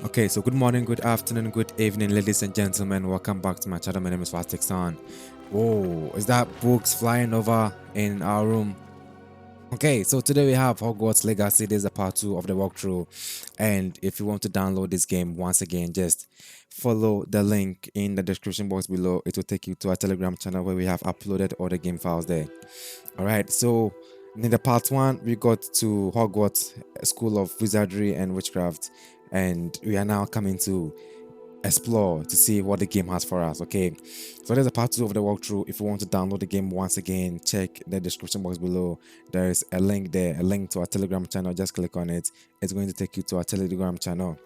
Okay, so good morning, good afternoon, good evening, ladies and gentlemen. Welcome back to my channel. My name is Son. Whoa, is that books flying over in our room? Okay, so today we have Hogwarts Legacy. This is a part 2 of the walkthrough. And if you want to download this game, once again, just follow the link in the description box below. It will take you to our Telegram channel where we have uploaded all the game files there. Alright, so in the part 1, we got to Hogwarts School of Wizardry and Witchcraft. And we are now coming to explore to see what the game has for us. Okay, so there's a part 2 of the walkthrough. If you want to download the game, once again, check the description box below. There is a link there, a link to our Telegram channel. Just click on it. It's going to take you to our Telegram channel.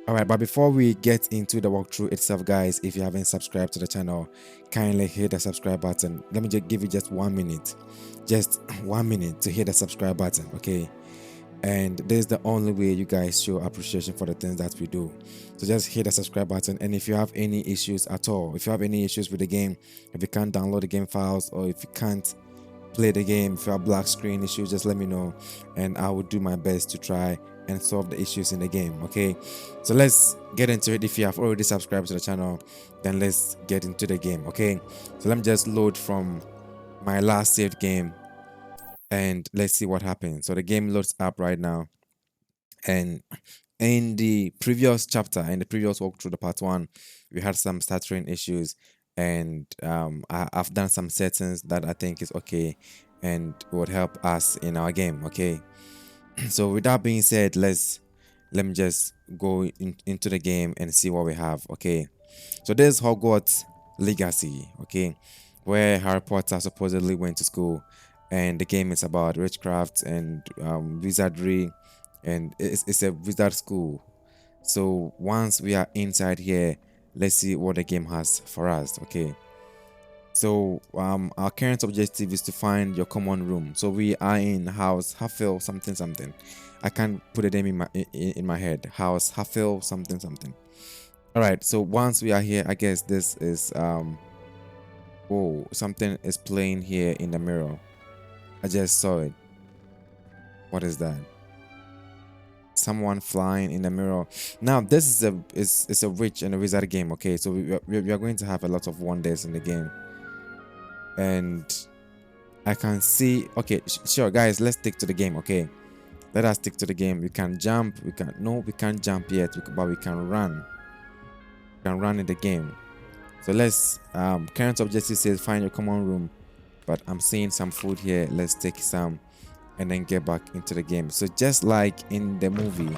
All right, but before we get into the walkthrough itself, guys, if you haven't subscribed to the channel, kindly hit the subscribe button. Let me just give you just 1 minute, just 1 minute to hit the subscribe button. Okay, and this is the only way you guys show appreciation for the things that we do. So just hit the subscribe button. And if you have any issues at all, if you have any issues with the game, if you can't download the game files, or if you can't play the game, if you have black screen issues, just let me know and I will do my best to try and solve the issues in the game. Okay, so let's get into it. If you have already subscribed to the channel, then let's get into the game. Okay, so let me just load from my last saved game and let's see what happens. So the game loads up right now, and in the previous chapter, in the previous walkthrough, the part 1, we had some stuttering issues, and I've done some settings that I think is okay and would help us in our game. Okay, so with that being said, let me just go into the game and see what we have. Okay, so there's Hogwarts Legacy. Okay, where Harry Potter supposedly went to school, and the game is about witchcraft and wizardry, and it's a wizard school. So once we are inside here, let's see what the game has for us. Okay, so our current objective is to find your common room. So we are in house Huffle something something. I can't put a name in my head. House Huffle something something. All right, so once we are here, I guess this is oh, something is playing here in the mirror. I just saw it. What is that? Someone flying in the mirror. Now this is a witch and a wizard game. Okay, so we are going to have a lot of wonders in the game, and I can see. Okay, sure, guys, let's stick to the game. Okay, let us stick to the game. We can jump. We can no, we can't jump yet, but we can run. We can run in the game. So let's current objective says find your common room, but I'm seeing some food here. Let's take some and then get back into the game. So just like in the movie,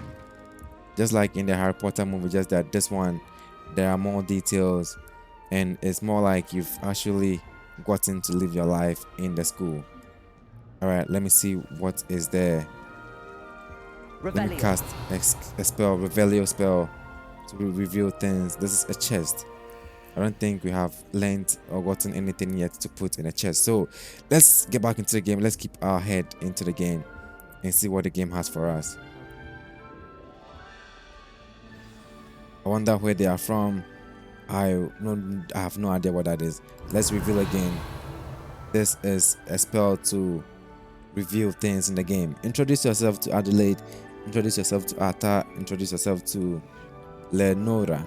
just like in the Harry Potter movie, just that this one there are more details and it's more like you've actually gotten to live your life in the school. All right, let me see what is there. Let me cast a spell, Revelio spell, to reveal things. This is a chest. I don't think we have learned or gotten anything yet to put in a chest. So let's get back into the game. Let's keep our head into the game and see what the game has for us. I wonder where they are from. I have no idea what that is. Let's reveal again. This is a spell to reveal things in the game. Introduce yourself to Adelaide. Introduce yourself to Arthur. Introduce yourself to Lenora.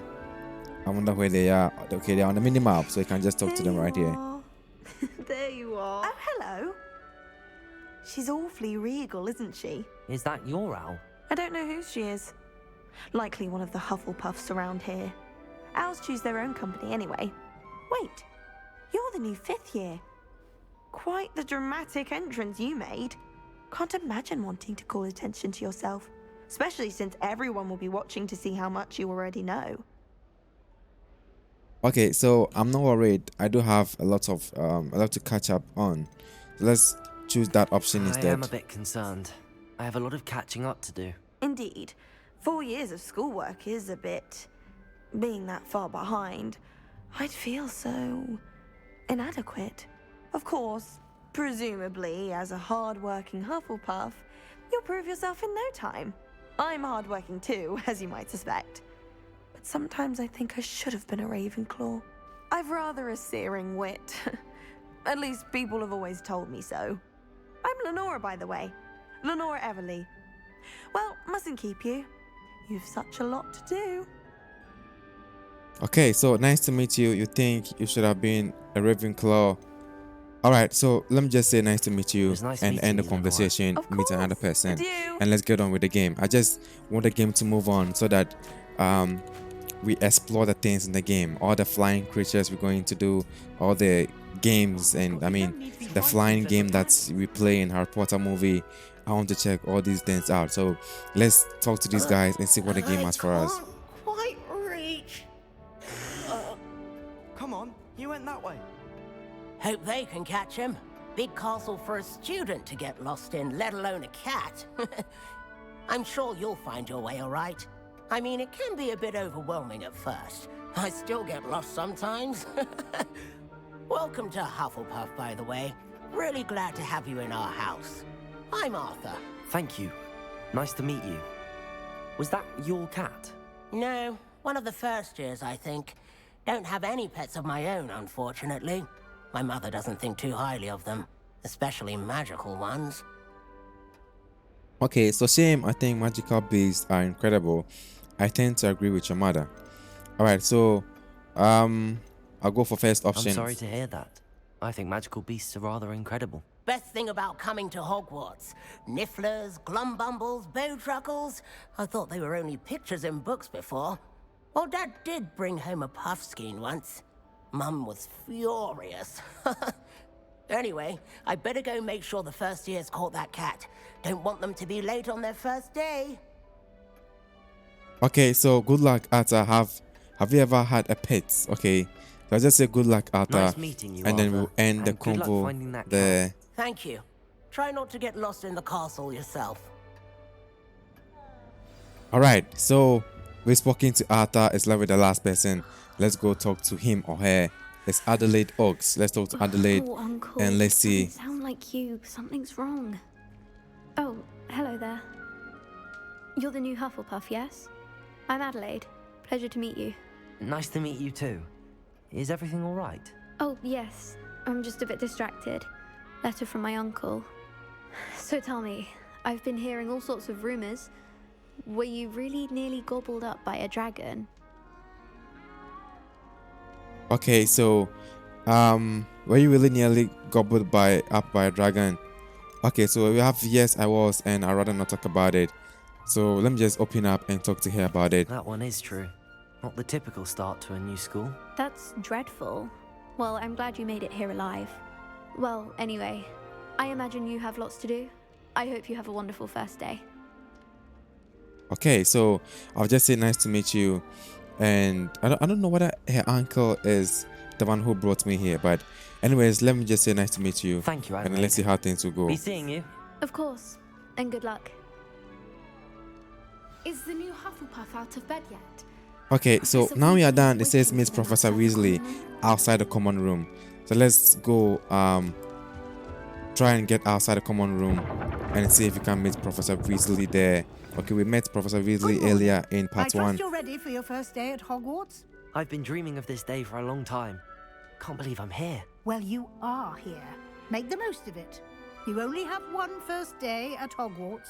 I wonder where they are. Okay, they're on the mini map, so you can just talk to them right here. There you are. Oh, hello. She's awfully regal, isn't she? Is that your owl? I don't know who she is. Likely one of the Hufflepuffs around here. Owls choose their own company anyway. Wait, you're the new 5th year. Quite the dramatic entrance you made. Can't imagine wanting to call attention to yourself, especially since everyone will be watching to see how much you already know. Okay, so I'm not worried. I do have a lot to catch up on. So let's choose that option instead. I am a bit concerned. I have a lot of catching up to do. Indeed. 4 years of schoolwork is a bit... Being that far behind, I'd feel so... inadequate. Of course, presumably, as a hard-working Hufflepuff, you'll prove yourself in no time. I'm hard-working too, as you might suspect. But sometimes I think I should have been a Ravenclaw. I've rather a searing wit. At least people have always told me so. I'm Lenora, by the way. Lenora Everly. Well, mustn't keep you. You've such a lot to do. Okay, so nice to meet you. You think you should have been a Ravenclaw. Alright, so let me just say nice to meet you was nice and meeting end the you, Lenore. conversation, Of meet another course, person, adieu. and let's get on with the game. I just want the game to move on so that we explore the things in the game, all the flying creatures we're going to do, all the games, and I mean the flying game that we play in Harry Potter movie. I want to check all these things out. So let's talk to these guys and see what the game has for us. Quite reach. Come on, you went that way. Hope they can catch him. Big castle for a student to get lost in, let alone a cat. I'm sure you'll find your way all right. I mean, it can be a bit overwhelming at first. I still get lost sometimes. Welcome to Hufflepuff, by the way. Really glad to have you in our house. I'm Arthur. Thank you. Nice to meet you. Was that your cat? No, one of the first years, I think. Don't have any pets of my own, unfortunately. My mother doesn't think too highly of them, especially magical ones. Okay, so same. I think magical beasts are incredible. I tend to agree with your mother. Alright, so I'll go for first option. I'm sorry to hear that. I think magical beasts are rather incredible. Best thing about coming to Hogwarts. Nifflers, Glumbumbles, Bowtruckles. I thought they were only pictures in books before. Well, Dad did bring home a Puffskein once. Mum was furious. Anyway, I better go make sure the first years caught that cat. Don't want them to be late on their first day. Okay, so good luck, Arthur. Have you ever had a pet? Okay, so I'll just say good luck, Arthur. Nice meeting you, and then Arthur. we'll end the And good luck convo finding that there. Thank you. Try not to get lost in the castle yourself. Alright, so we've spoken to Arthur. It's left with the last person. Let's go talk to him or her. It's Adelaide Oaks. Let's talk to Adelaide Oh, Uncle. and let's see. Doesn't sound like you. Something's wrong. Oh, hello there. You're the new Hufflepuff, yes? I'm Adelaide. Pleasure to meet you. Nice to meet you too. Is everything all right? Oh, yes. I'm just a bit distracted. Letter from my uncle. So tell me, I've been hearing all sorts of rumors. Were you really nearly gobbled up by a dragon? Okay, so were you really nearly gobbled up by a dragon? Okay, so we have yes, I was, and I'd rather not talk about it. So let me just open up and talk to her about it. That one is true. Not the typical start to a new school. That's dreadful. Well, I'm glad you made it here alive. Well, anyway, I imagine you have lots to do. I hope you have a wonderful first day. Okay, so I'll just say nice to meet you. And I don't know whether her uncle is the one who brought me here, but anyways, let me just say nice to meet you. Thank you, And Adelaide. let's see how things will go. Be seeing you. Of course, and good luck. Is the new Hufflepuff out of bed yet? Okay, so Professor now we are Weasley done. It is says waiting meet for them Professor outside the Weasley common room. outside the common room. So let's go try and get outside the common room and see if we can meet Professor Weasley there. Okay, we met Professor Weasley earlier in I part trust 1. you're ready for your first day at Hogwarts? I've been dreaming of this day for a long time. Can't believe I'm here. Well, you are here. Make the most of it. You only have one first day at Hogwarts.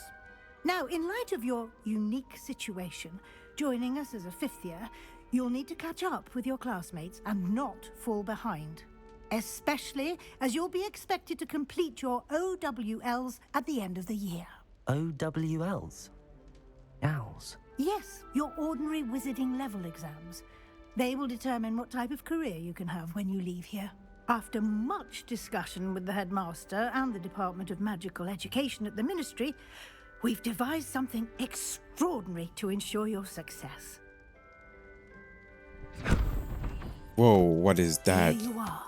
Now, in light of your unique situation, joining us as a fifth year, you'll need to catch up with your classmates and not fall behind. Especially as you'll be expected to complete your OWLs at the end of the year. OWLs? Owls? Yes, your ordinary wizarding level exams. They will determine what type of career you can have when you leave here. After much discussion with the headmaster and the Department of Magical Education at the Ministry, we've devised something extraordinary to ensure your success. Whoa, what is that? Here you are.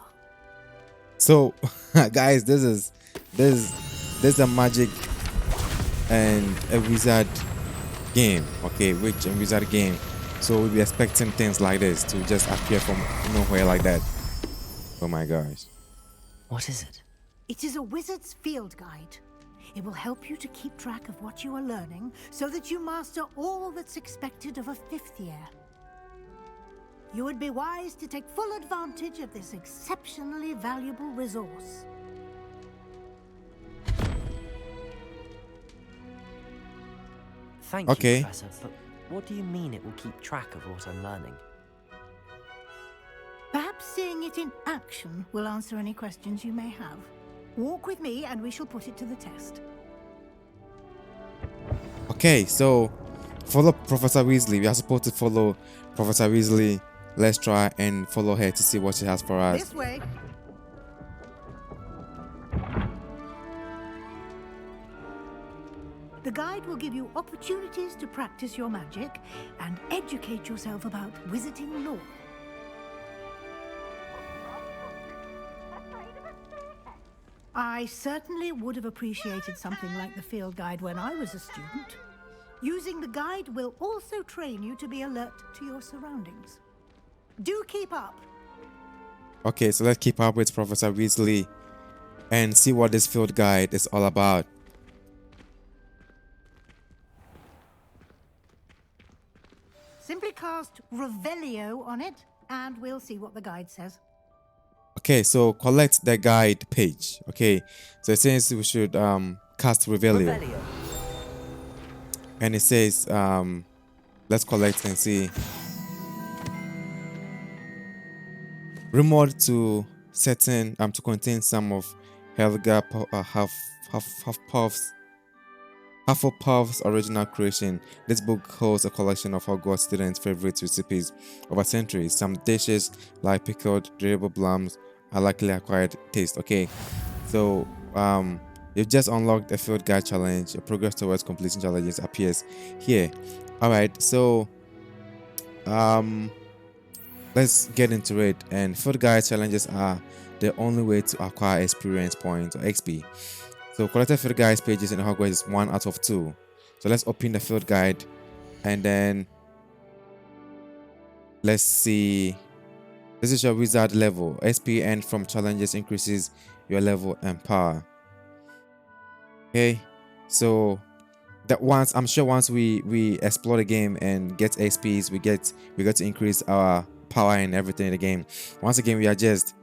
So, guys, this is a magic and a wizard game. Okay, witch and wizard game. So we'll be expecting things like this to just appear from nowhere like that. Oh my gosh. What is it? It is a wizard's field guide. It will help you to keep track of what you are learning so that you master all that's expected of a fifth year. You would be wise to take full advantage of this exceptionally valuable resource. Thank Okay. you, Professor, but What do you mean it will keep track of what I'm learning? Perhaps seeing it in action will answer any questions you may have. Walk with me and we shall put it to the test. Okay, so follow Professor Weasley. We are supposed to follow Professor Weasley. Let's try and follow her to see what she has for us. This way. The guide will give you opportunities to practice your magic and educate yourself about wizarding lore. I certainly would have appreciated something like the field guide when I was a student. Using the guide will also train you to be alert to your surroundings. Do keep up. Okay, so let's keep up with Professor Weasley and see what this field guide is all about. Simply cast Revelio on it and we'll see what the guide says. Okay, so collect the guide page. Okay, so it says we should cast Revelio. Revelio. And it says let's collect and see. Rumored to certain to contain some of Helga Hufflepuff's original creation. This book holds a collection of Hogwarts students' favorite recipes over centuries. Some dishes like pickled durable blums are likely acquired taste. Okay, so you've just unlocked a field guide challenge. Your progress towards completing challenges appears here. All right, so let's get into it. And field guide challenges are the only way to acquire experience points or XP. So collected field guide pages in Hogwarts is 1 out of 2. So let's open the field guide and then let's see. This is your wizard level. XP earned from challenges increases your level and power. Okay, so that once we explore the game and get XPs, we get to increase our power and everything in the game. Once again, we are just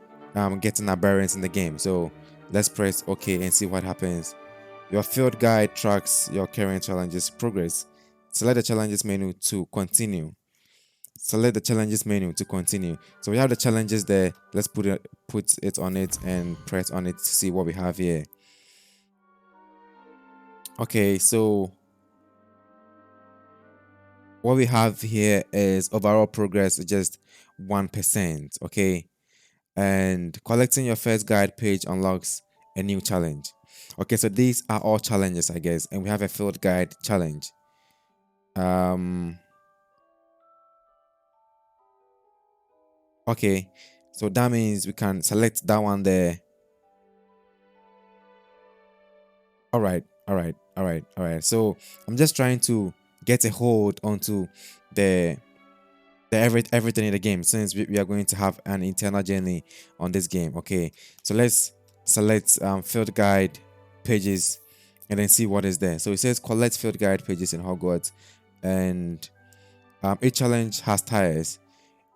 getting our bearings in the game. So let's press OK and see what happens. Your field guide tracks your current challenges progress. Select the challenges menu to continue. Select the challenges menu to continue. So we have the challenges there. Let's put it on it and press on it to see what we have here. Okay, so what we have here is overall progress just 1%. Okay, and collecting your first guide page unlocks a new challenge. Okay, so these are all challenges, I guess, and we have a field guide challenge. Okay, so that means we can select that one there. All right. So I'm just trying to get a hold onto the everything in the game, since we are going to have an internal journey on this game. Okay, so let's select field guide pages and then see what is there. So it says collect field guide pages in Hogwarts, and each challenge has tiers.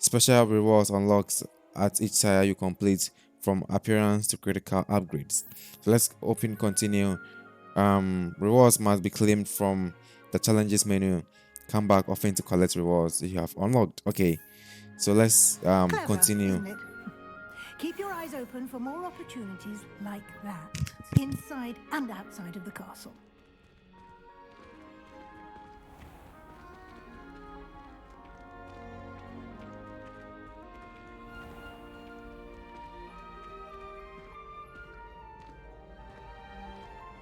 Special rewards unlocks at each tier you complete, from appearance to critical upgrades. So let's open continue. Rewards must be claimed from the challenges menu. Come back often to collect rewards you have unlocked. Okay, so let's Clever, continue. isn't it? Keep your eyes open for more opportunities like that, inside and outside of the castle.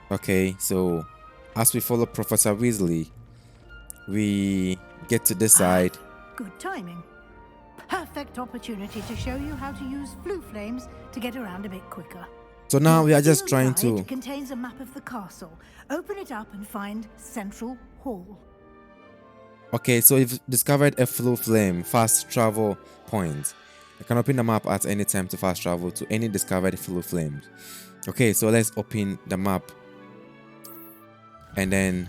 Okay, so as we follow Professor Weasley, we get to this side. Good timing. Perfect opportunity to show you how to use flue flames to get around a bit quicker. So now we are Your just field trying guide to. contains a map of the castle. Open it up and find Central Hall. Okay, so you've discovered a flue flame fast travel point. You can open the map at any time to fast travel to any discovered flue flames. Okay, so let's open the map and then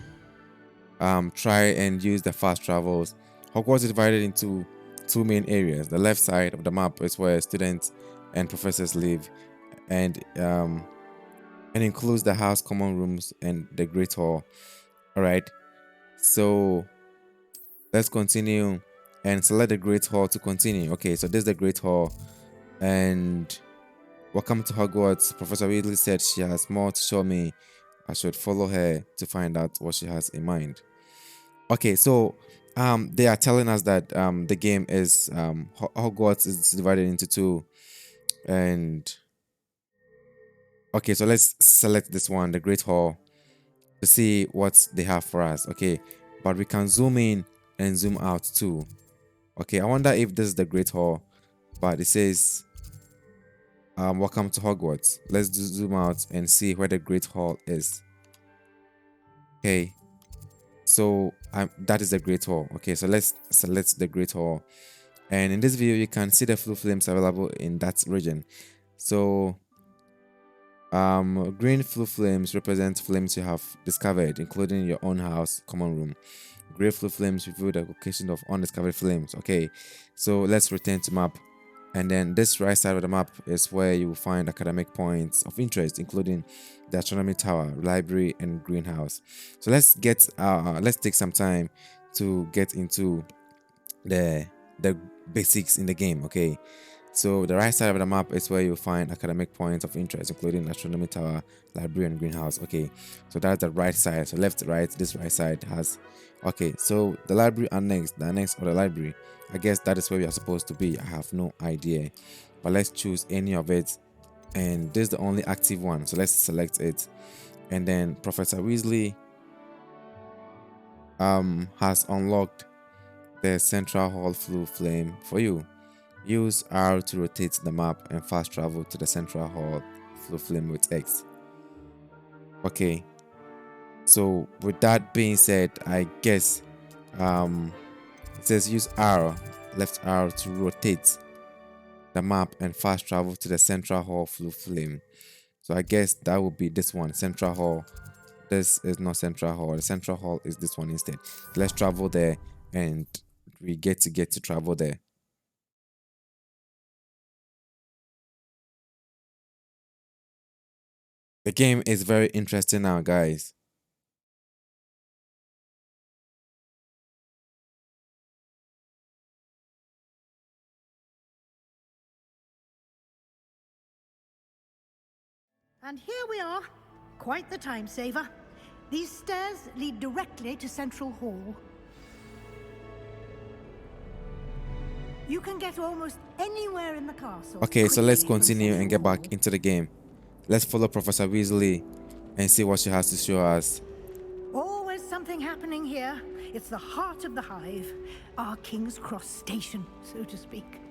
try and use the fast travels. Hogwarts is divided into two main areas. The left side of the map is where students and professors live, and includes the house common rooms and the great hall. All right, so let's continue and select the Great Hall to continue. Okay, so this is the Great Hall, and welcome to Hogwarts. Professor Weasley said she has more to show me. I should follow her to find out what she has in mind. Okay, so they are telling us that the game is Hogwarts is divided into two, and okay, so let's select this one, the Great Hall, to see what they have for us. Okay, but we can zoom in and zoom out too. Okay, I wonder if this is the Great Hall, but it says welcome to Hogwarts. Let's zoom out and see where the Great Hall is. Okay, so that is the Great Hall. Okay, so let's select the Great Hall, and in this video you can see the blue flames available in that region. So green blue flames represent flames you have discovered, including your own house common room. Gray blue flames reveal the location of undiscovered flames. Okay, so let's return to map, and then this right side of the map is where you will find academic points of interest, including the astronomy tower, library, and greenhouse. So let's take some time to get into the basics in the game. Okay, so the right side of the map is where you'll find academic points of interest, including astronomy tower, library, and greenhouse. Okay, so that's the right side. So left, right, this right side has. Okay, so the library annex, the annex of the library, I guess that is where we are supposed to be. I have no idea, but let's choose any of it, and this is the only active one, so let's select it. And then Professor Weasley has unlocked the central hall blue flame for you. Use R to rotate the map and fast travel to the central hall blue flame with X. Okay, so with that being said, I guess it says use R, left R to rotate the map and fast travel to the central hall blue flame. So I guess that would be this one, central hall. This is not central hall. The central hall is this one instead. Let's travel there, and we get to travel there. The game is very interesting now, guys. And here we are. Quite the time saver. These stairs lead directly to Central Hall. You can get almost anywhere in the castle. Okay, so let's quickly from continue and get Central back Hall. into the game. Let's follow Professor Weasley and see what she has to show us. Always something happening here. It's the heart of the hive. Our King's Cross station, so to speak.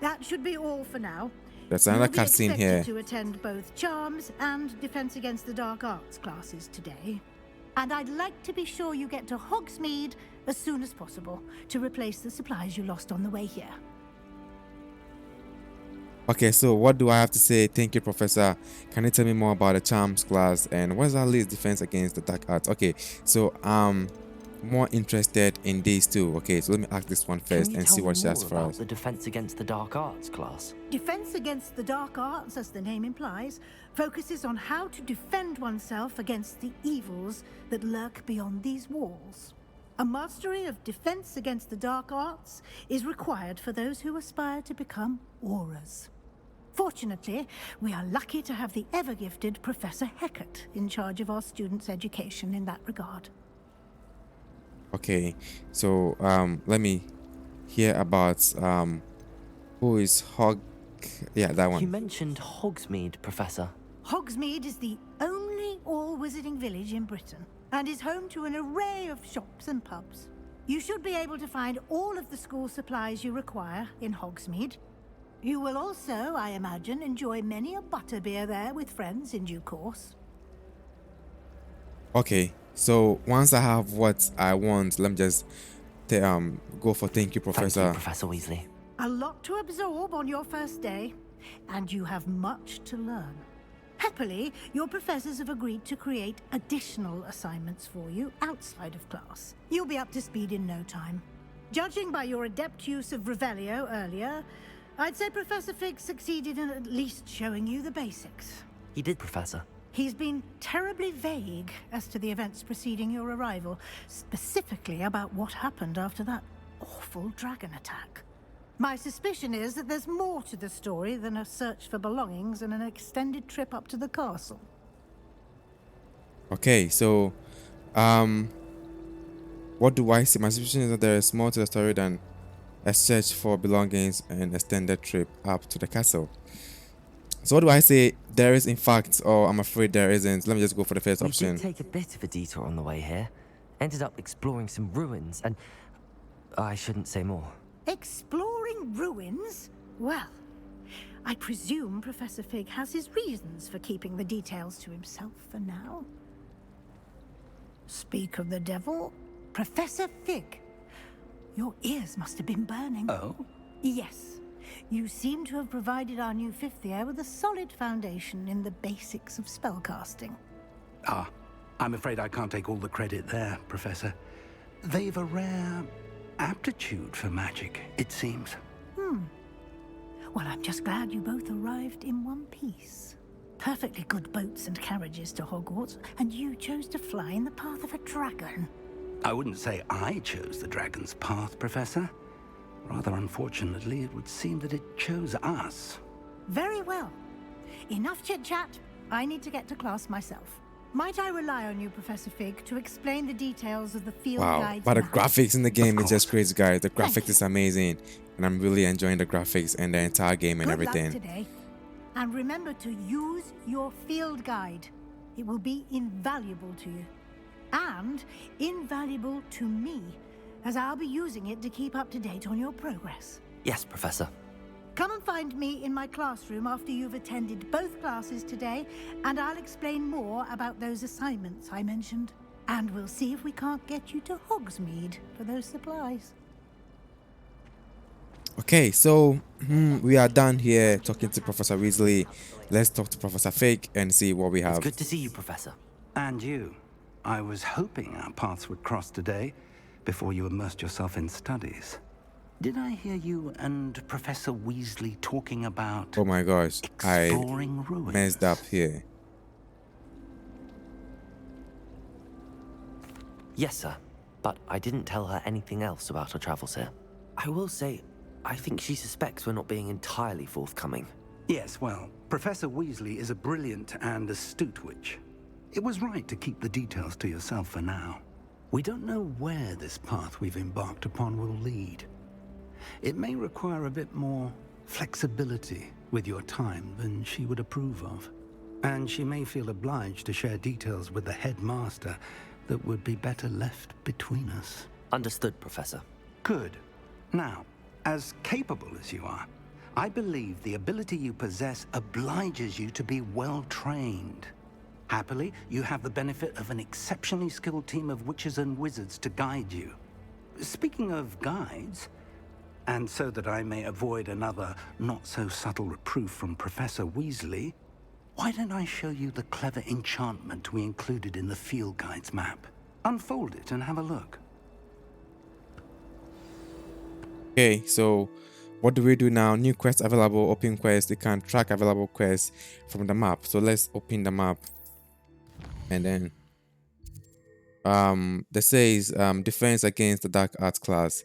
That should be all for now. There's another You'll be cutscene expected here. to attend both Charms and Defense Against the Dark Arts classes today. And I'd like to be sure you get to Hogsmeade as soon as possible to replace the supplies you lost on the way here. Okay, so what do I have to say? Thank you, Professor. Can you tell me more about the Charms class and what is our least defense against the dark arts? Okay, so more interested in these two. Okay, so let me ask this one first and see what she has for us. The Defense Against the Dark Arts class. Defense Against the Dark Arts, as the name implies, focuses on how to defend oneself against the evils that lurk beyond these walls. A mastery of Defense Against the Dark Arts is required for those who aspire to become auras. Fortunately, we are lucky to have the ever-gifted Professor Hecat in charge of our students' education in that regard. Okay, so let me hear about who is yeah, that You one. mentioned Hogsmeade, Professor. Hogsmeade is the only all-wizarding village in Britain and is home to an array of shops and pubs. You should be able to find all of the school supplies you require in Hogsmeade. You will also, I imagine, enjoy many a butterbeer there with friends in due course. Okay, so once I have what I want, let me just go for thank you, Professor. Thank you, Professor Weasley. A lot to absorb on your first day, and you have much to learn. Happily, your professors have agreed to create additional assignments for you outside of class. You'll be up to speed in no time. Judging by your adept use of Revelio earlier, I'd say Professor Fig succeeded in at least showing you the basics. He did, Professor. He's been terribly vague as to the events preceding your arrival, specifically about what happened after that awful dragon attack. My suspicion is that there's more to the story than a search for belongings and an extended trip up to the castle. Okay, so what do I see? My suspicion is that there is more to the story than a search for belongings and extended trip up to the castle. So what do I say? There is, in fact, or I'm afraid there isn't. Let me just go for the first option. We did take a bit of a detour on the way here. Ended up exploring some ruins and... I shouldn't say more. Exploring ruins? Well, I presume Professor Fig has his reasons for keeping the details to himself for now. Speak of the devil, Professor Fig. Your ears must have been burning. Oh? Yes. You seem to have provided our new fifth year with a solid foundation in the basics of spellcasting. Ah, I'm afraid I can't take all the credit there, Professor. They've a rare aptitude for magic, it seems. Well, I'm just glad you both arrived in one piece. Perfectly good boats and carriages to Hogwarts, and you chose to fly in the path of a dragon. I wouldn't say I chose the dragon's path, Professor. Rather unfortunately, it would seem that it chose us. Very well. Enough chit-chat. I need to get to class myself. Might I rely on you, Professor Fig, to explain the details of the field Wow, guides? but the map? graphics in the game is course. just crazy, guys. The Thank graphics you. is amazing, and I'm really enjoying the graphics and the entire game and Good everything. luck today. And remember to use your field guide. It will be invaluable to you. And invaluable to me, as I'll be using it to keep up to date on your progress. Yes, Professor. Come and find me in my classroom after you've attended both classes today, and I'll explain more about those assignments I mentioned. And we'll see if we can't get you to Hogsmeade for those supplies. Okay, so we are done here talking to Professor Weasley. Let's talk to Professor Fig and see what we It's have. good to see you, Professor. And you. I was hoping our paths would cross today, before you immersed yourself in studies. Did I hear you and Professor Weasley talking about Oh my gosh, I exploring ruins? messed up here. Yes, sir. But I didn't tell her anything else about her travels here. I will say, I think she suspects we're not being entirely forthcoming. Yes, well, Professor Weasley is a brilliant and astute witch. It was right to keep the details to yourself for now. We don't know where this path we've embarked upon will lead. It may require a bit more flexibility with your time than she would approve of. And she may feel obliged to share details with the headmaster that would be better left between us. Understood, Professor. Good. Now, as capable as you are, I believe the ability you possess obliges you to be well trained. Happily, you have the benefit of an exceptionally skilled team of witches and wizards to guide you. Speaking of guides, and so that I may avoid another not-so-subtle reproof from Professor Weasley, why don't I show you the clever enchantment we included in the field guide's map? Unfold it and have a look. Okay, so what do we do now? New quest available, open quest. You can track available quests from the map. So let's open the map. And then this says defense against the dark arts class.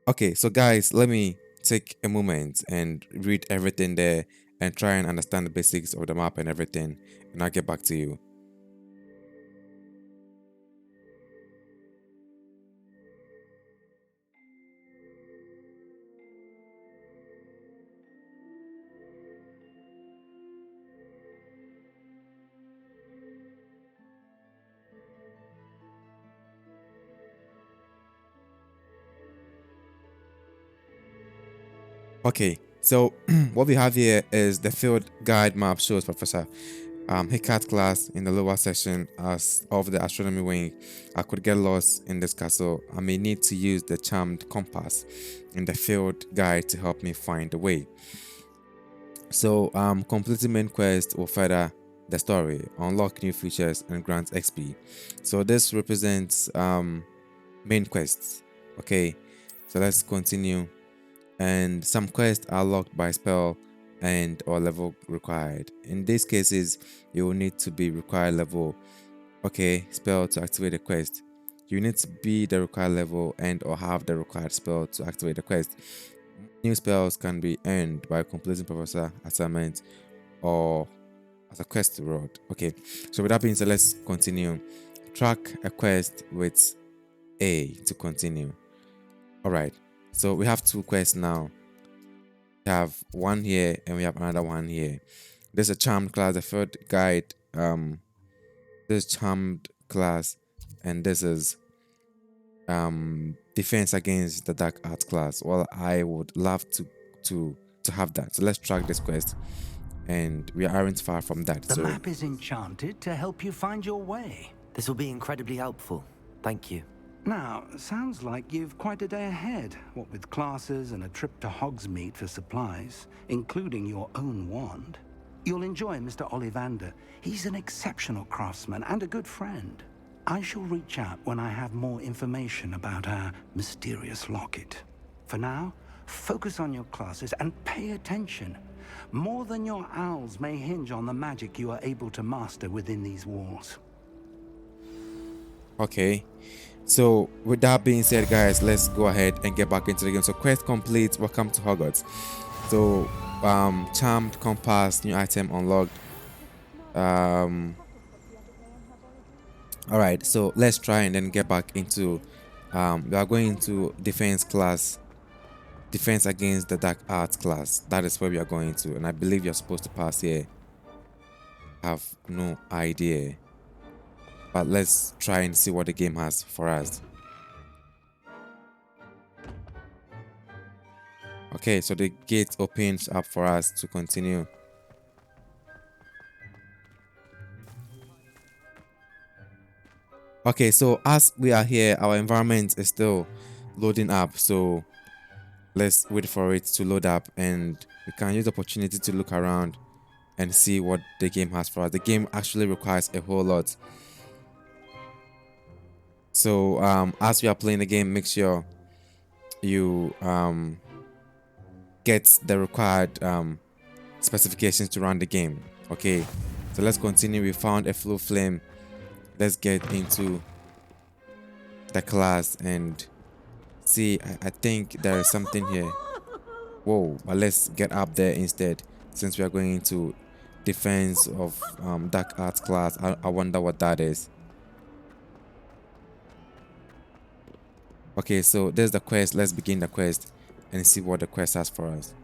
Okay, so guys, let me take a moment and read everything there and try and understand the basics of the map and everything, and I'll get back to you. Okay, so what we have here is the field guide map shows Professor Hickard class in the lower section as of the astronomy wing. I could get lost in this castle. I may need to use the charmed compass in the field guide to help me find the way. So completing main quest will further the story, unlock new features and grant XP. So this represents main quests. Okay, so let's continue. And some quests are locked by spell and or level required. In these cases, you will need to be required level. Okay, spell to activate the quest. You need to be the required level and or have the required spell to activate the quest. New spells can be earned by completing professor assignment or as a quest reward. Okay, so with that being said, let's continue. Track a quest with A to continue. All right, so we have 2 quests now. We have one here and we have another one here. There's a charmed class, the third guide. This charmed class, and this is defense against the dark arts class. Well, I would love to have that. So let's track this quest, and we aren't far from that. The map is enchanted to help you find your way. This will be incredibly helpful. Thank you. Now, sounds like you've quite a day ahead, what with classes and a trip to Hogsmeade for supplies, including your own wand. You'll enjoy Mr. Ollivander. He's an exceptional craftsman and a good friend. I shall reach out when I have more information about our mysterious locket. For now, focus on your classes and pay attention. More than your owls may hinge on the magic you are able to master within these walls. Okay, so with that being said, guys, let's go ahead and get back into the game. So quest complete. Welcome to Hogwarts. So charmed compass, new item unlocked. All right, so let's try and then get back into we are going into defense class, defense against the dark arts class. That is where we are going to, and I believe you're supposed to pass here. I have no idea, but let's try and see what the game has for us. Okay, so the gate opens up for us to continue. Okay, so as we are here, our environment is still loading up, so let's wait for it to load up and we can use the opportunity to look around and see what the game has for us. The game actually requires a whole lot. So as we are playing the game, make sure you get the required specifications to run the game. Okay, so let's continue. We found a flu flame. Let's get into the class and see. I think there is something here. Whoa, but let's get up there instead, since we are going into defense of dark arts class. I wonder what that is. Okay, so there's the quest. Let's begin the quest and see what the quest has for us.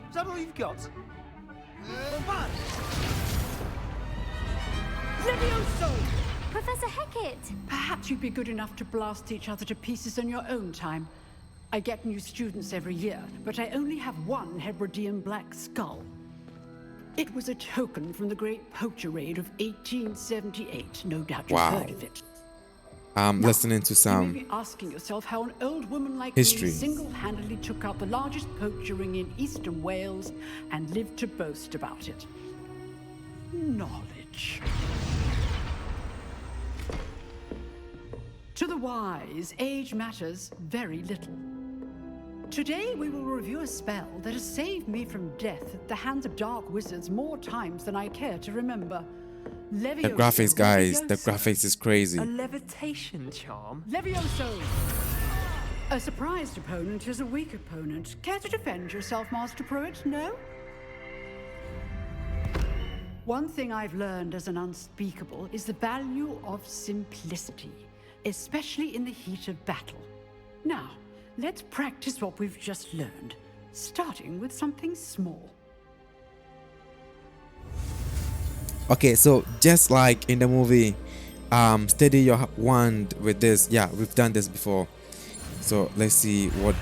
Is that all you've got? Levioso! Professor Hecat! Perhaps you'd be good enough to blast each other to pieces in your own time. I get new students every year, but I only have one Hebridean black skull. It was a token from the Great Poacher Raid of 1878. No doubt you've heard of it. I'm listening to You some may be asking yourself how an old woman like history. me single-handedly took out the largest poacher ring in eastern Wales and lived to boast about it. Knowledge. To the wise, age matters very little. Today we will review a spell that has saved me from death at the hands of dark wizards more times than I care to remember. The graphics, guys, the graphics is crazy. A levitation charm? Levioso! A surprised opponent is a weak opponent. Care to defend yourself, Master Pruitt? No? One thing I've learned as an unspeakable is the value of simplicity, especially in the heat of battle. Now, let's practice what we've just learned, starting with something small. Okay, so just like in the movie, steady your wand with this. Yeah, we've done this before. So let's see what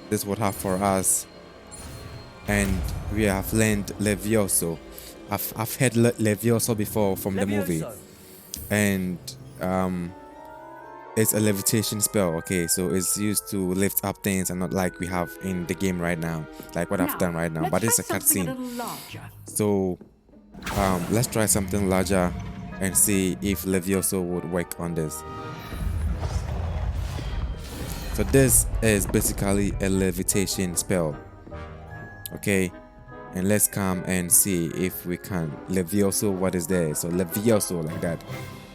this would have for us. And we have learned Levioso. I've heard Levioso before from the movie, and it's a levitation spell. Okay, so it's used to lift up things, and not like we have in the game right now, like what I've done right now. But it's a cutscene. So let's try something larger. and see if Levioso would work on this. So this is basically a levitation spell. Okay, and let's come and see if we can Levioso what is there. So Levioso like that,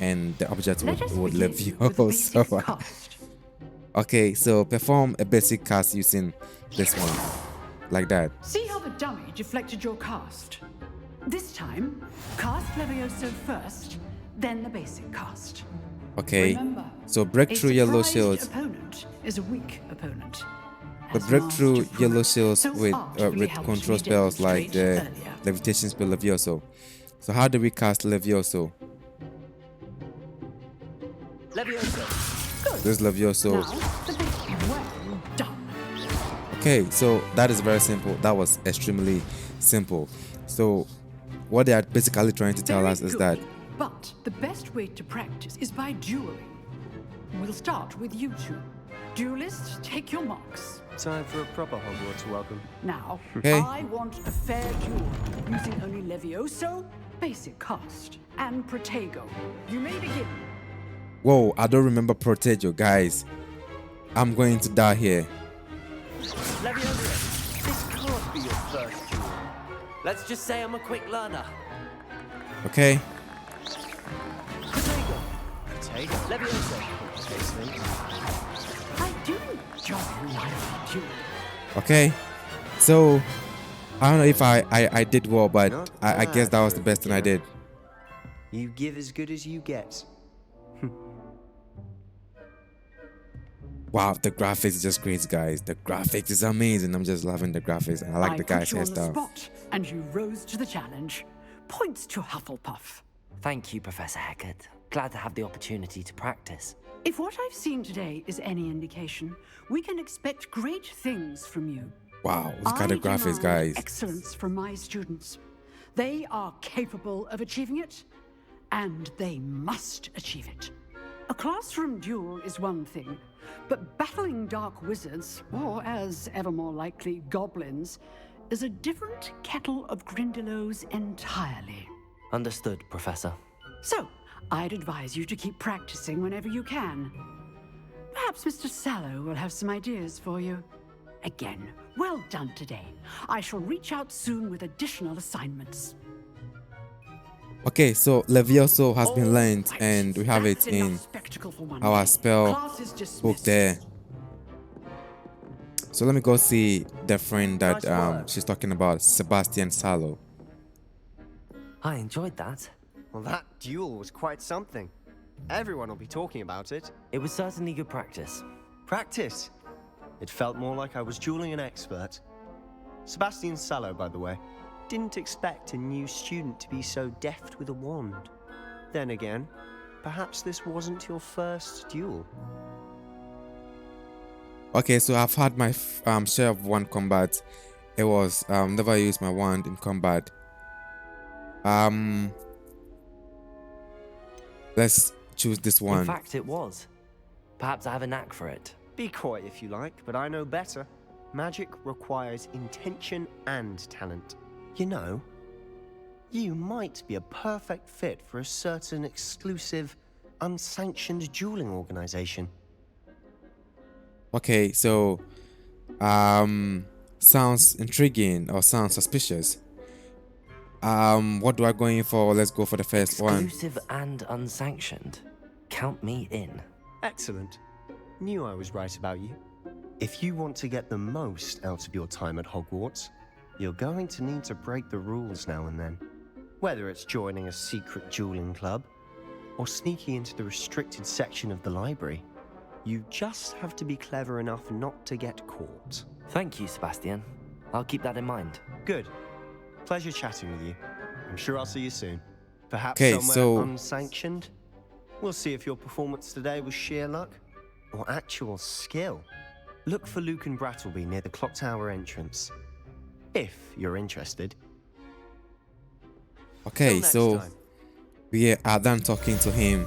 and the object would Levioso. Okay, so perform a basic cast using this one, like that. See how the dummy deflected your cast? This time, cast Levioso first, then the basic cast. Okay, Remember, so break through yellow shields. Opponent is a weak opponent. But break through yellow shields with control spells like the levitation spell Levioso. So how do we cast Levioso? Levioso. This is Levioso. Well done. Okay, so that is very simple. That was extremely simple. So what they are basically trying to tell us is that. But the best way to practice is by dueling. We'll start with you two. Duelists, take your marks. Time for a proper Hogwarts welcome. Now, Okay. I want a fair duel using only Levioso, basic cast, and Protego. You may begin. Whoa, I don't remember Protego, guys. I'm going to die here. Levioso, this can't be your first duel. Let's just say I'm a quick learner. Okay. Protego. Levioso. I do enjoy lively duel. Okay. So I don't know if I did well, but I guess that was the best thing I did. You give as good as you get. Wow, the graphics is just crazy, guys. The graphics is amazing. I'm just loving the graphics, and I like the guy's put you on the hairstyle. spot, and you rose to the challenge. Points to Hufflepuff. Thank you, Professor Hecat. Glad to have the opportunity to practice. If what I've seen today is any indication, we can expect great things from you. Wow, look at the graphics, demand guys. Excellence from my students. They are capable of achieving it, and they must achieve it. A classroom duel is one thing, but battling dark wizards, or as ever more likely, goblins, is a different kettle of Grindylows entirely. Understood, Professor. So, I'd advise you to keep practicing whenever you can. Perhaps Mr. Sallow will have some ideas for you. Again, well done today. I shall reach out soon with additional assignments. Okay, so Levioso has been learned, and we have it in our spell book there. So let me go see the friend that she's talking about, Sebastian Sallow. I enjoyed that. Well, that duel was quite something. Everyone will be talking about it. It was certainly good practice. Practice? It felt more like I was dueling an expert. Sebastian Sallow, by the way. Didn't expect a new student to be so deft with a wand. Then again, perhaps this wasn't your first duel. Okay, so I've had my share of wand combat. It was never used my wand in combat. Let's choose this one. In fact, it was. Perhaps I have a knack for it. Be coy if you like, but I know better. Magic requires intention and talent. You know, you might be a perfect fit for a certain exclusive, unsanctioned dueling organization. Okay, so sounds intriguing or sounds suspicious. What do I go in for? Let's go for the first one. Exclusive and unsanctioned. Count me in. Excellent. Knew I was right about you. If you want to get the most out of your time at Hogwarts, you're going to need to break the rules now and then. Whether it's joining a secret dueling club or sneaking into the restricted section of the library, you just have to be clever enough not to get caught. Thank you, Sebastian. I'll keep that in mind. Good. Pleasure chatting with you. I'm sure I'll see you soon. Perhaps so somewhere unsanctioned? We'll see if your performance today was sheer luck or actual skill. Look for Luke and Brattleby near the clock tower entrance. If you're interested. Okay, so we are done talking to him.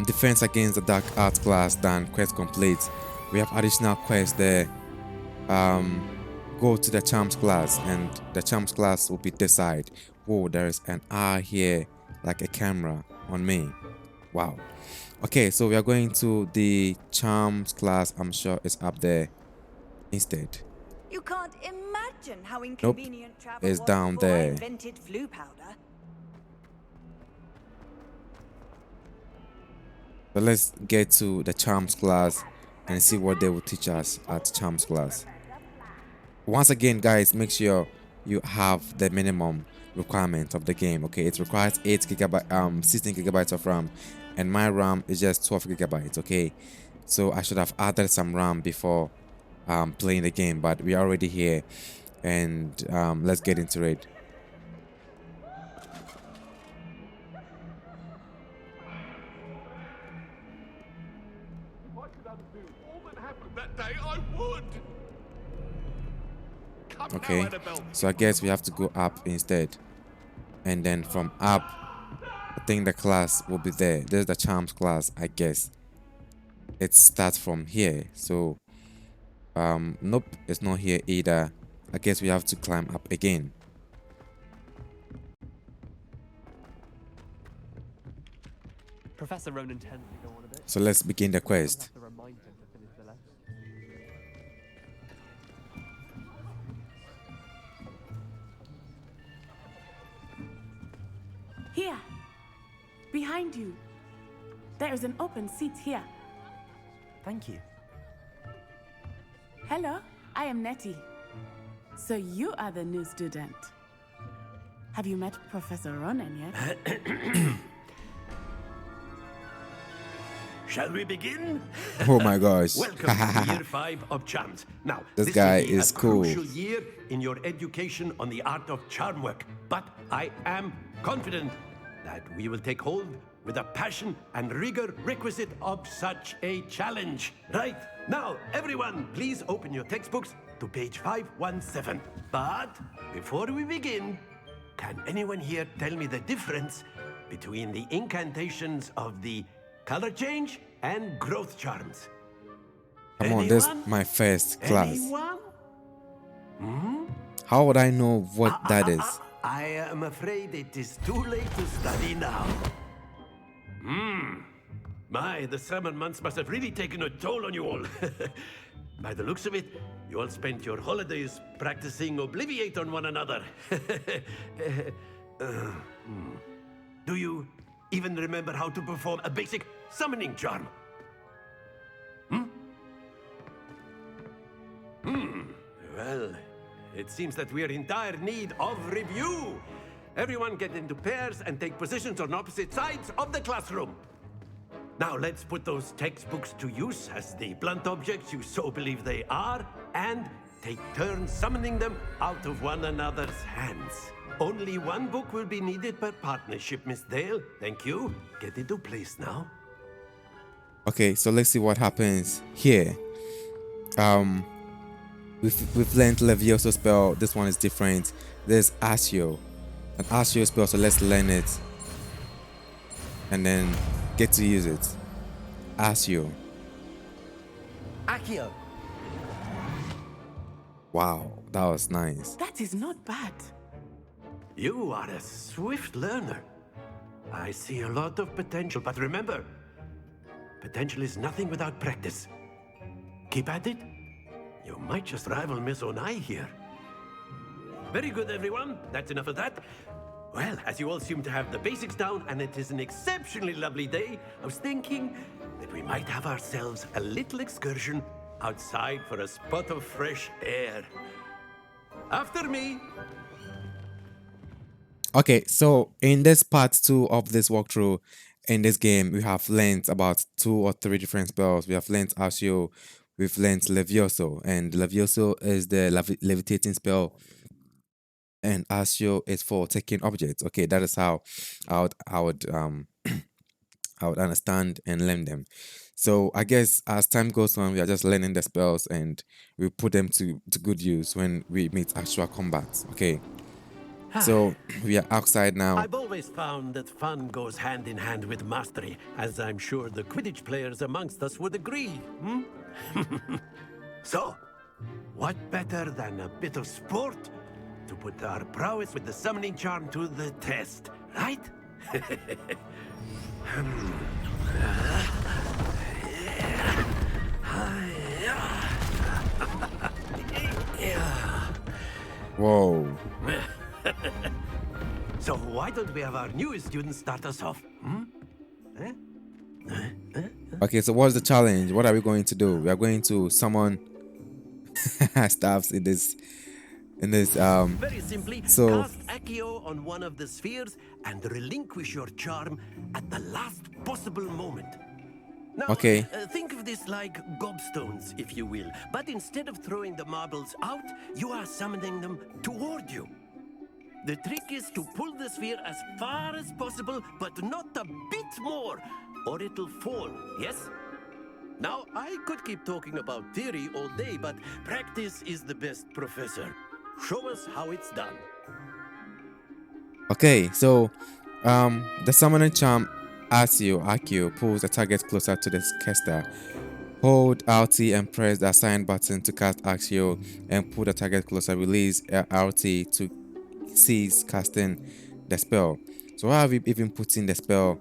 Defense against the dark art class done, quest complete. We have additional quests there. Go to the charms class, and the charms class will be this side. Whoa, there is an eye here, like a camera. on me. Wow. Okay, so we are going to the charms class. I'm sure it's up there instead. You can't imagine how Nope, inconvenient travel it's was down before I there. invented flu powder. So let's get to the charms class and see what they will teach us at charms class. Once again, guys, make sure you have the minimum requirement of the game. Okay, it requires 16 gigabytes of RAM, and my RAM is just 12 gigabytes. Okay, so I should have added some RAM before playing the game, but we are already here, and let's get into it. That day I would. Okay, so I guess we have to go up instead, and then from up I think the class will be there. There's the charms class. I guess it starts from here. So nope, it's not here either. I guess we have to climb up again. Professor Ronan tends to go on a bit. So let's begin the quest. You'll have to remind him to finish the lesson. Here, behind you. There is an open seat here. Thank you. Hello, I am Nettie. So you are the new student. Have you met Professor Ronan yet? Shall we begin? Oh my gosh. Welcome to year 5 of charms. Now, This guy will be is a cool. crucial year in your education on the art of charm work. But I am confident that we will take hold with the passion and rigor requisite of such a challenge. Right, now, everyone, please open your textbooks to page 517. But before we begin, can anyone here tell me the difference between the incantations of the color change and growth charms? Come on, this is Anyone? my first class. Anyone? How would I know what that is? I am afraid it is too late to study now. My, the summer months must have really taken a toll on you all. By the looks of it, you all spent your holidays practicing Obliviate on one another. Do you even remember how to perform a basic summoning charm? Well, it seems that we are in dire need of review. Everyone get into pairs and take positions on opposite sides of the classroom. Now let's put those textbooks to use as the blunt objects you so believe they are, and take turns summoning them out of one another's hands. Only one book will be needed per partnership, Miss Dale. Thank you. Get into place now. Okay, so let's see what happens here. We've learned Levioso spell. This one is different. There's Asio, an Asio spell. So let's learn it and then get to use it. Asio. Accio. Wow, that was nice. That is not bad. You are a swift learner. I see a lot of potential, but remember, potential is nothing without practice. Keep at it. You might just rival Miss Onai here. Very good, everyone. That's enough of that. Well, as you all seem to have the basics down, and it is an exceptionally lovely day, I was thinking that we might have ourselves a little excursion outside for a spot of fresh air. After me. Okay, so in this part 2 of this walkthrough, in this game, we have learned about 2 or 3 different spells. We have learned Asio, we've learned Levioso, and Levioso is the levitating spell, and Asio is for taking objects. Okay, that is how I would understand and learn them. So I guess as time goes on, we are just learning the spells and we put them to good use when we meet actual combat. Okay. So we are outside now. I've always found that fun goes hand in hand with mastery, as I'm sure the Quidditch players amongst us would agree. So, what better than a bit of sport to put our prowess with the summoning charm to the test, right? Whoa. So why don't we have our newest student start us off? Eh? Okay, so what's the challenge? What are we going to do? We are going to summon staffs in this Very simply, so cast Accio on one of the spheres and relinquish your charm at the last possible moment. Now, okay. Think of this like gobstones, if you will. But instead of throwing the marbles out, you are summoning them toward you. The trick is to pull the sphere as far as possible, but not a bit more, or it'll fall, yes? Now, I could keep talking about theory all day, but practice is the best professor. Show us how it's done. Okay, so the summoning charm Accio pulls the target closer to the caster. Hold RT and press the assign button to cast Accio and pull the target closer. Release RT to cease casting the spell. So why have we even put in the spell?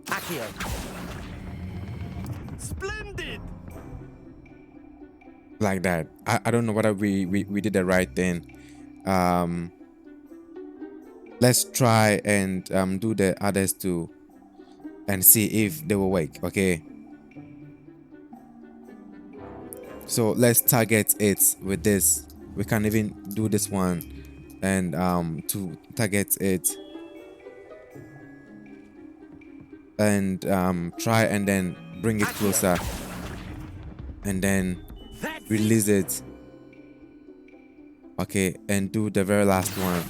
Accio. Splendid! Like that. I don't know whether we did the right thing. Let's try and do the others too and see if they will work. Okay, so let's target it with this. We can even do this one and to target it and try and then bring it closer and then release it. Okay, and do the very last one.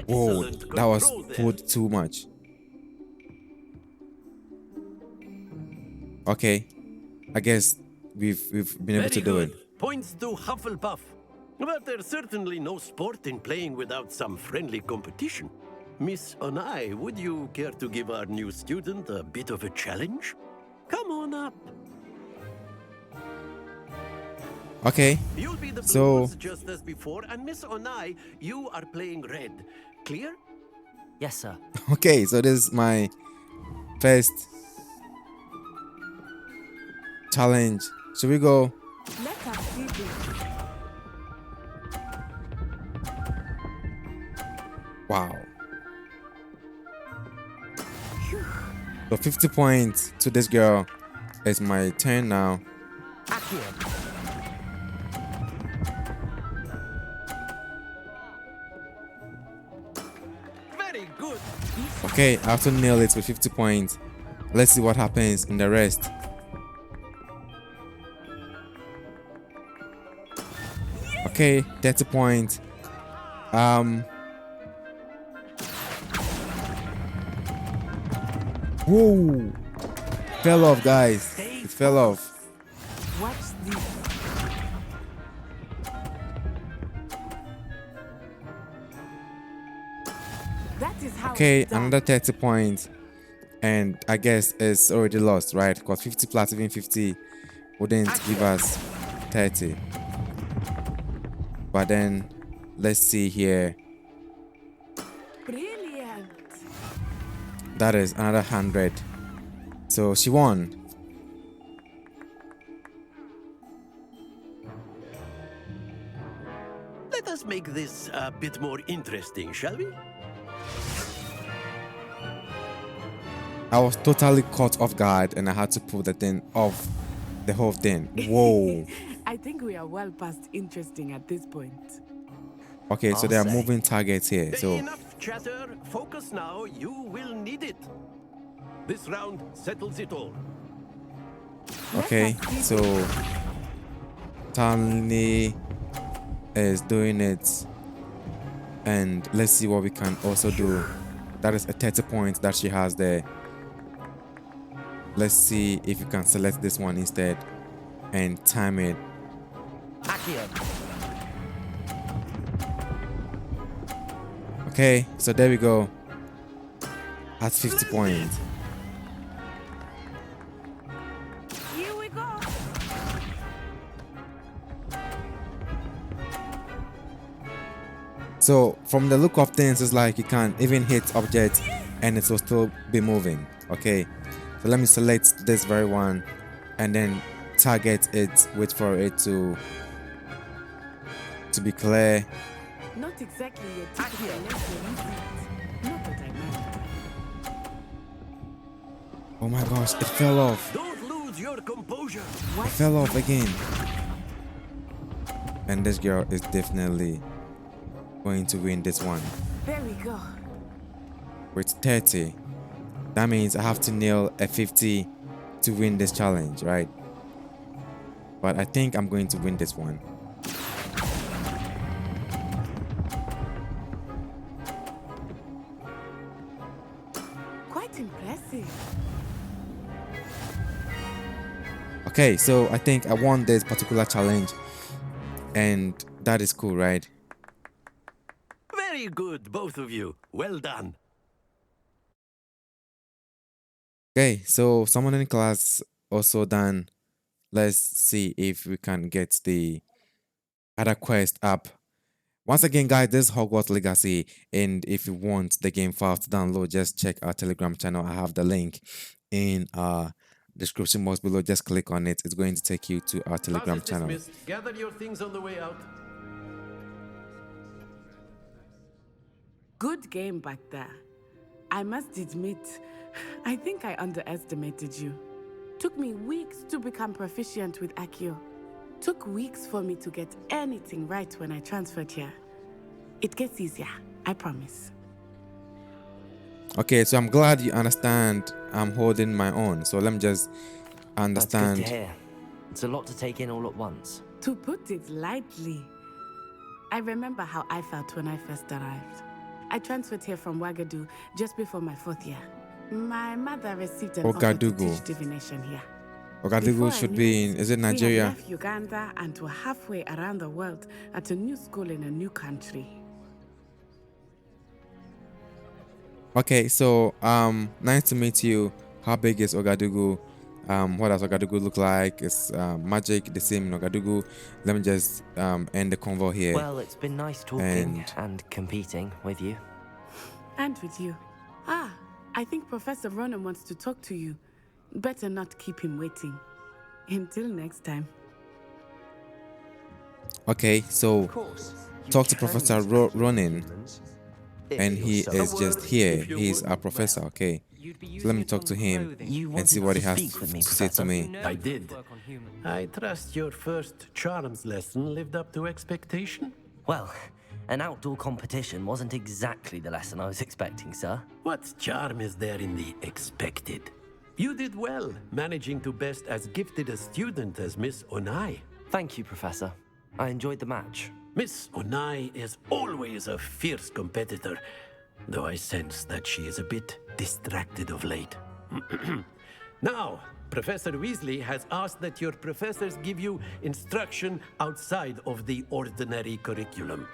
Whoa, that was pulled too much. Okay, I guess we've been able to do it. Points to Hufflepuff. But there's certainly no sport in playing without some friendly competition. Miss Onai, would you care to give our new student a bit of a challenge? Come on up. Okay, You'll be the so blues just as before, and Miss Onai, you are playing red. Clear? Yes, sir. okay, so this is my first challenge. Should we go? Let us see this. Wow. So 50 points to this girl. It's my turn now. Very good. Okay, I have to nail it with 50 points. Let's see what happens in the rest. Okay, 30 points. Whoa! Fell off, guys. It fell off. Watch this. That is how Okay, it's done. another 30 points. And I guess it's already lost, right? Because 50 plus even 50 wouldn't give us 30. But then, let's see here. Brilliant. That is another 100. So she won. Let us make this a bit more interesting, shall we? I was totally caught off guard and I had to pull the thing off the whole thing. Whoa. I think we are well past interesting at this point. Okay, so there are moving targets here. So Enough chatter. Focus now. You will need it. This round settles it all. okay, so Stanley is doing it. And let's see what we can also do. That is a 30 points that she has there. Let's see if you can select this one instead and time it. Okay, so there we go. That's 50 points. Here we go. So from the look of things, it's like you can even hit objects and it will still be moving. Okay, so let me select this very one and then target it, wait for it to be clear. Not exactly your typical Not that I mind. Oh my gosh, it fell off. Don't lose your composure. It fell off again. And this girl is definitely going to win this one. There we go. With 30. That means I have to nail a 50 to win this challenge, right? But I think I'm going to win this one. Quite impressive. Okay, so I think I won this particular challenge. And that is cool, right? Very good, both of you. Well done. Okay, so someone in class also done. Let's see if we can get the other quest up. Once again, guys, this is Hogwarts Legacy, and if you want the game file to download, just check our Telegram channel. I have the link in description box below. Just click on it. It's going to take you to our Telegram channel. Dismissed. Gather your things on the way out. Good game back there. I must admit, I think I underestimated you. Took me weeks to become proficient with Accio. Took weeks for me to get anything right when I transferred here. It gets easier, I promise. Okay, so I'm glad you understand I'm holding my own. So let me just understand. That's good to hear. It's a lot to take in all at once. To put it lightly, I remember how I felt when I first arrived. I transferred here from Ouagadougou just before my 4th year. My mother received an offer to teach divination here. Ouagadougou should be in, is it Nigeria? We had left Uganda and were halfway around the world at a new school in a new country. Okay, so nice to meet you. How big is Ouagadougou? What does Ouagadougou look like? Is magic the same in Ouagadougou? Let me just end the convo here. Well, it's been nice talking and competing with you. And with you. Ah, I think Professor Ronan wants to talk to you. Better not keep him waiting. Until next time. Okay, so talk to Professor Ronan. And he is just here. He's our professor, okay? So let me talk to him and see what he has to say to me. I did. I trust your first charms lesson lived up to expectation? Well, an outdoor competition wasn't exactly the lesson I was expecting, sir. What charm is there in the expected? You did well, managing to best as gifted a student as Miss Onai. Thank you, Professor. I enjoyed the match. Miss Onai is always a fierce competitor, though I sense that she is a bit distracted of late. Now, Professor Weasley has asked that your professors give you instruction outside of the ordinary curriculum.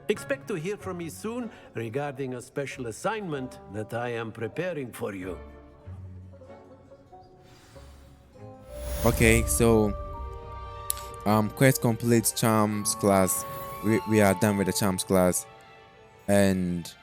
Expect to hear from me soon regarding a special assignment that I am preparing for you. Okay, so quest complete charms class. We are done with the charms class, and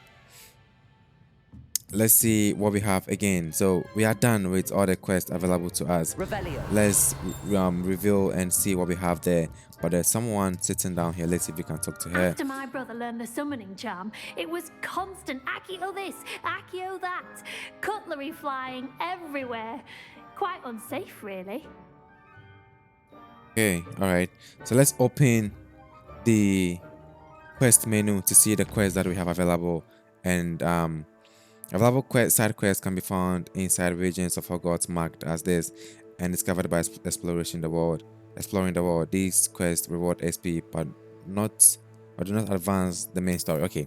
let's see what we have again. So we are done with all the quests available to us. Revelio. Let's reveal and see what we have there. But there's someone sitting down here. Let's see if we can talk to her. After my brother learned the summoning charm, it was constant Accio this, Accio that, cutlery flying everywhere. Quite unsafe, really. Okay, all right. So let's open the quest menu to see the quests that we have available. And available side quests can be found inside regions of Hogwarts marked as this and discovered by exploring the world. These quests reward XP but do not advance the main story. Okay,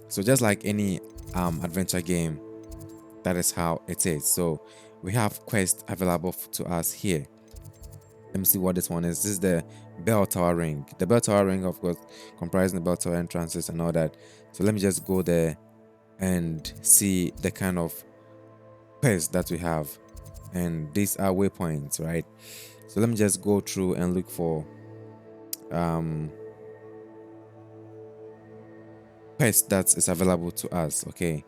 so just like any adventure game, that is how it is. So we have quests available to us here. Let me see what this one is. This is the Bell Tower Ring. The Bell Tower Ring, of course, comprising the Bell Tower entrances and all that. So let me just go there and see the kind of quests that we have. And these are waypoints, right? So let me just go through and look for quest that is available to us. Okay.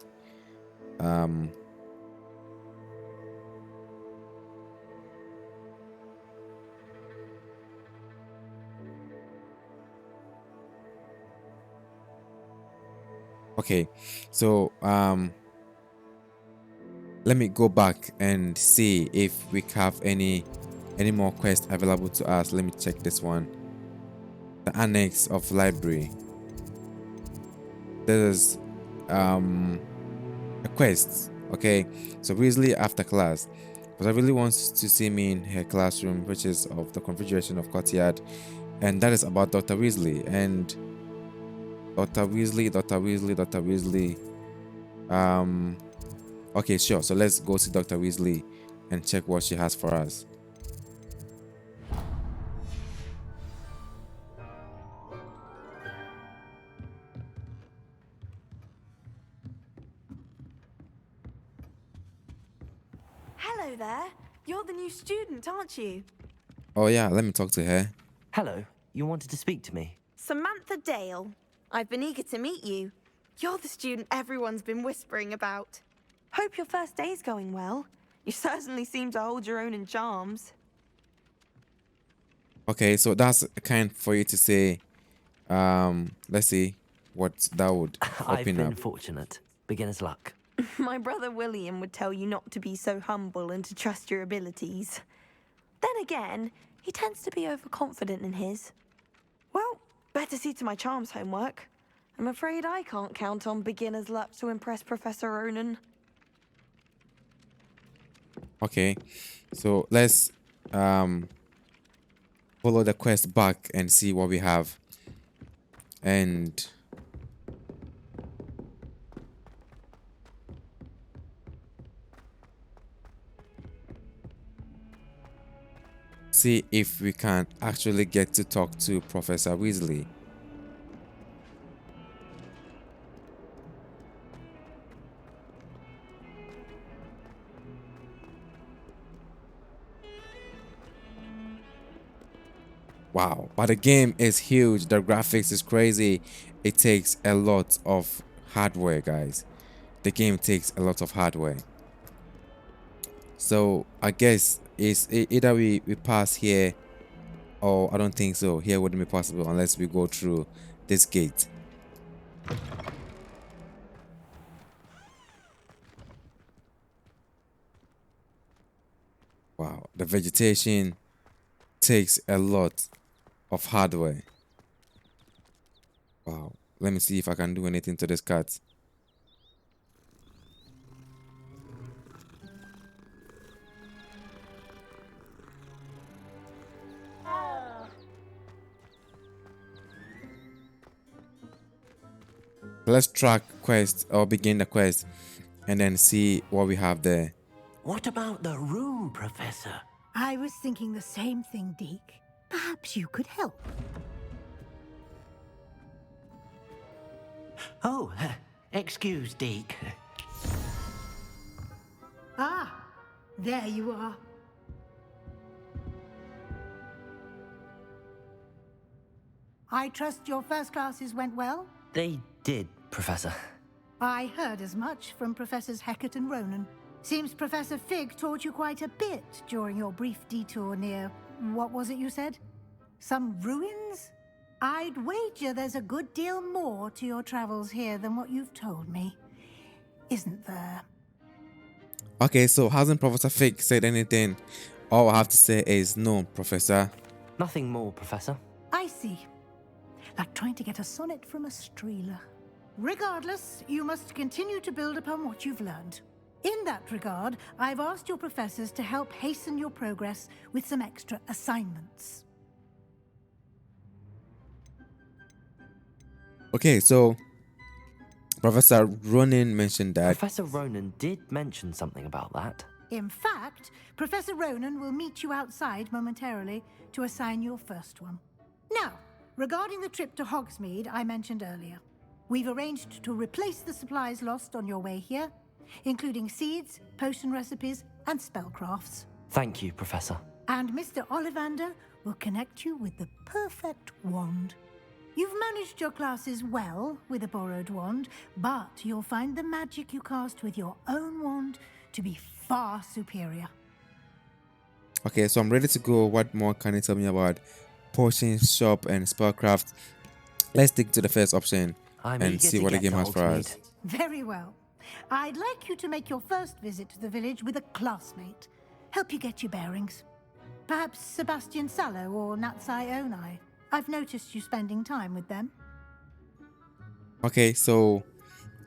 Okay, so let me go back and see if we have any more quests available to us. Let me check this one. The annex of library. There's a quest. Okay, so Weasley after class, but I really wants to see me in her classroom, which is of the Confederation of Courtyard, and that is about Dr. Weasley and Dr. Weasley. Okay, sure. So let's go see Dr. Weasley and check what she has for us. Hello there. You're the new student, aren't you? Oh yeah, let me talk to her. Hello, you wanted to speak to me? Samantha Dale. I've been eager to meet you. You're the student everyone's been whispering about. Hope your first day's going well. You certainly seem to hold your own in charms. Okay, so that's kind for you to say. Let's see what that would I've open been up. fortunate. Beginner's luck. My brother William would tell you not to be so humble and to trust your abilities. Then again, he tends to be overconfident in his. Well, better see to my charms homework. I'm afraid I can't count on beginner's luck to impress Professor Ronan. Okay, so let's follow the quest back and see what we have. And see if we can actually get to talk to Professor Weasley. Wow, but the game is huge. The graphics is crazy. It takes a lot of hardware, guys. The game takes a lot of hardware. So I guess it's either we pass here, or I don't think so. Here wouldn't be possible unless we go through this gate. Wow, the vegetation takes a lot of hardware. Wow, let me see if I can do anything to this cat. Let's track quest or begin the quest and then see what we have there. What about the room, Professor? I was thinking the same thing, Deke. Perhaps you could help. Oh, excuse, Deke. Ah, there you are. I trust your first classes went well? They did, Professor. I heard as much from Professors Hecat and Ronan. Seems Professor Fig taught you quite a bit during your brief detour near... what was it you said? Some ruins? I'd wager there's a good deal more to your travels here than what you've told me. Isn't there? Okay, so hasn't Professor Fig said anything? All I have to say is no, Professor. Nothing more, Professor. I see. Like trying to get a sonnet from a streeler. Regardless, you must continue to build upon what you've learned. In that regard, I've asked your professors to help hasten your progress with some extra assignments. Okay, so Professor Ronan mentioned that. Professor Ronan did mention something about that. In fact, Professor Ronan will meet you outside momentarily to assign your first one. Now, regarding the trip to Hogsmeade I mentioned earlier, we've arranged to replace the supplies lost on your way here, including seeds, potion recipes, and spellcrafts. Thank you, Professor. And Mr. Ollivander will connect you with the perfect wand. You've managed your classes well with a borrowed wand, but you'll find the magic you cast with your own wand to be far superior. Okay, so I'm ready to go. What more can you tell me about potion shop and spellcraft? Let's stick to the first option and see what the game has for us. Very well. I'd like you to make your first visit to the village with a classmate. Help you get your bearings. Perhaps Sebastian Sallow or Natsai Onai. I've noticed you spending time with them. Okay, so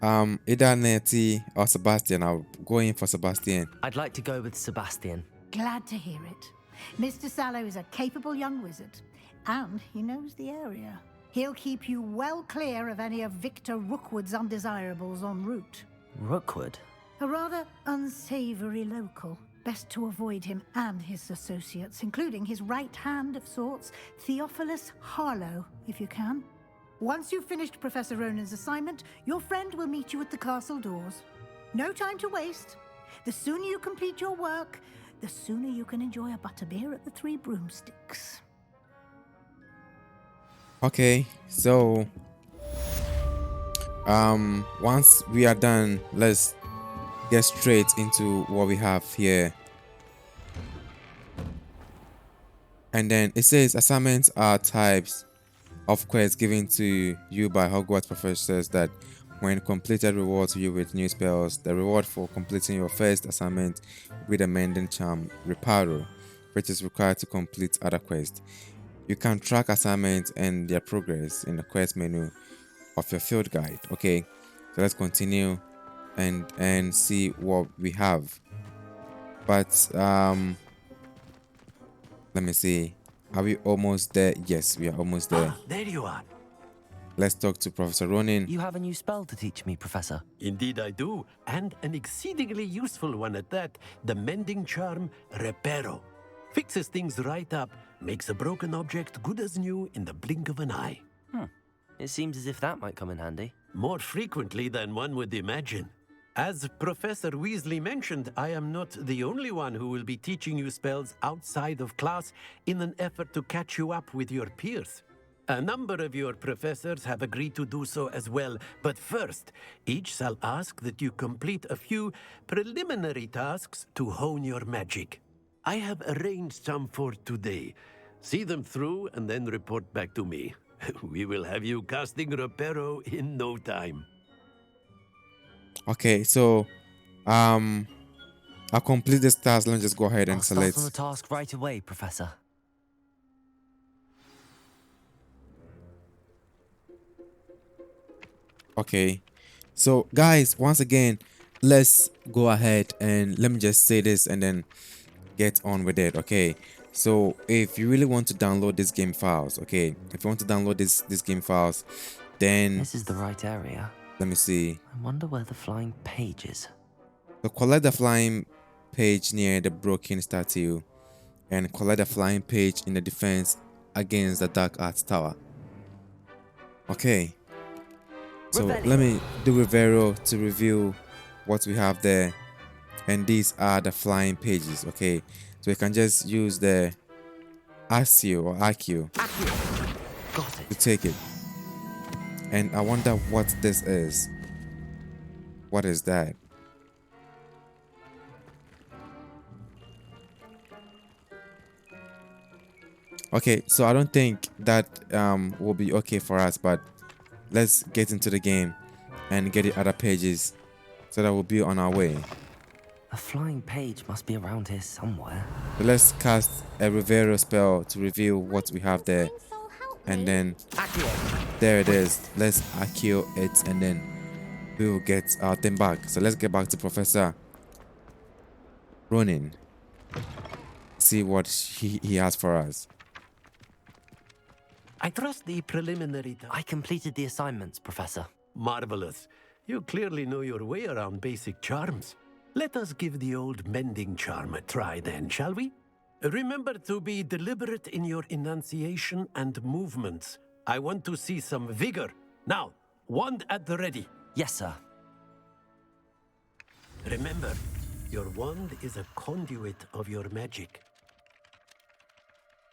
either Nettie or Sebastian. I'll go in for Sebastian. I'd like to go with Sebastian. Glad to hear it. Mr. Sallow is a capable young wizard, and he knows the area. He'll keep you well clear of any of Victor Rookwood's undesirables en route. Rookwood? A rather unsavory local. Best to avoid him and his associates, including his right hand of sorts, Theophilus Harlow, if you can. Once you've finished Professor Ronan's assignment, your friend will meet you at the castle doors. No time to waste. The sooner you complete your work, the sooner you can enjoy a butterbeer at the Three Broomsticks. Okay, so once we are done, let's get straight into what we have here. And then it says assignments are types of quests given to you by Hogwarts professors that when completed reward you with new spells. The reward for completing your first assignment with a mending charm reparo, which is required to complete other quests. You can track assignments and their progress in the quest menu of your field guide. Okay, so let's continue and see what we have. But let me see. Are we almost there? Yes, we are almost there. There you are. Let's talk to Professor Ronin. You have a new spell to teach me, Professor. Indeed I do, and an exceedingly useful one at that. The mending charm Reparo. Fixes things right up, makes a broken object good as new in the blink of an eye. It seems as if that might come in handy. More frequently than one would imagine. As Professor Weasley mentioned, I am not the only one who will be teaching you spells outside of class in an effort to catch you up with your peers. A number of your professors have agreed to do so as well, but first, each shall ask that you complete a few preliminary tasks to hone your magic. I have arranged some for today. See them through and then report back to me. We will have you casting Reparo in no time. Okay, so I'll complete this task. Let me just go ahead and I'll select. start on the task right away, Professor. Okay, so guys, once again, let's go ahead and let me just say this and then get on with it. Okay, so if you really want to download this game files, okay, if you want to download this game files, then This is the right area. let me see. I wonder where the flying page is. So collect the flying page near the broken statue and collect the flying page in the defense against the Dark Arts Tower. Okay, so let me do Rivero to review what we have there, and these are the flying pages. Okay, so you can just use the Accio or Accio to take it. And I wonder what this is. What is that? Okay, so I don't think that will be okay for us, but let's get into the game and get the other pages so that we'll be on our way. A flying page must be around here somewhere. So let's cast a Rivero spell to reveal what we have there. And then there it is. Let's Accio it and then we will get our thing back. So let's get back to Professor Ronin. See what he has for us. I trust the preliminary... I completed the assignments, Professor. Marvelous. You clearly know your way around basic charms. Let us give the old mending charm a try then, shall we? Remember to be deliberate in your enunciation and movements. I want to see some vigor. Now, wand at the ready. Yes, sir. Remember, your wand is a conduit of your magic.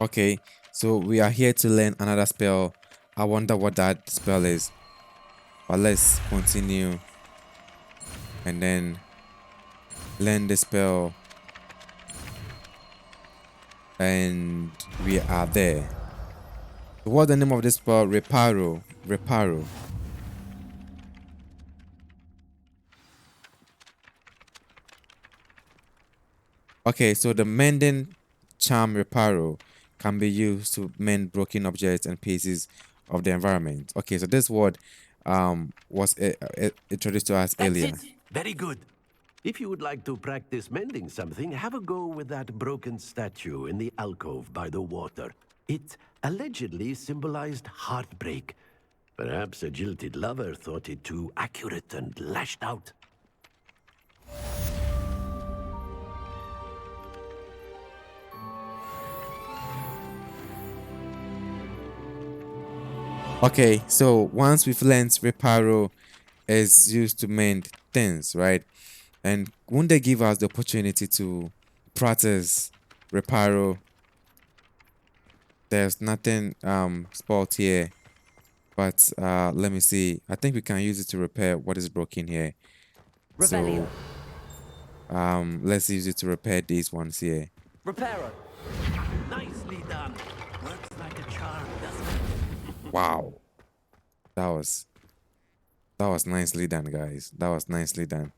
Okay, so we are here to learn another spell I wonder what that spell is. But let's continue and then learn the spell. And we are there. What's the name of this spell? Reparo. Reparo. Okay, so the mending charm Reparo can be used to mend broken objects and pieces of the environment. Okay, so this word was introduced to us earlier. That's it. Very good. If you would like to practice mending something, have a go with that broken statue in the alcove by the water. It allegedly symbolized heartbreak. Perhaps a jilted lover thought it too accurate and lashed out. Okay, so once we've learned Reparo is used to mend things, right? And won't they give us the opportunity to practice Reparo? There's nothing spoiled here, but let me see. I think we can use it to repair what is broken here. So let's use it to repair these ones here. Reparo. Nicely done. Works like a charm, doesn't it? Wow, that was nicely done, guys. That was nicely done.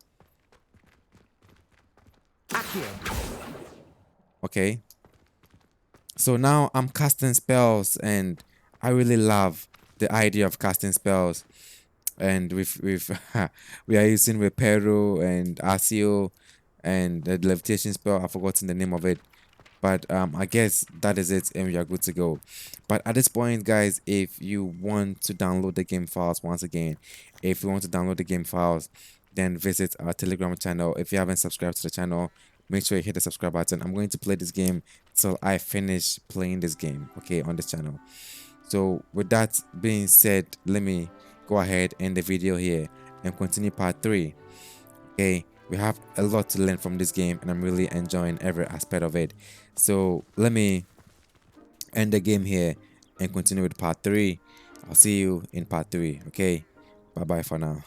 Okay, so now I'm casting spells, and I really love the idea of casting spells. And we've we are using Reparo and Asio and the levitation spell. I've forgotten the name of it, but I guess that is it, and we are good to go. But at this point, guys, if you want to download the game files, once again, if you want to download the game files, then visit our Telegram channel. If you haven't subscribed to the channel, make sure you hit the subscribe button. I'm going to play this game till I finish playing this game, okay, on this channel. So with that being said, let me go ahead and end the video here and continue part 3. Okay, we have a lot to learn from this game, and I'm really enjoying every aspect of it. So let me end the game here and continue with part 3. I'll see you in part 3. Okay, bye bye for now.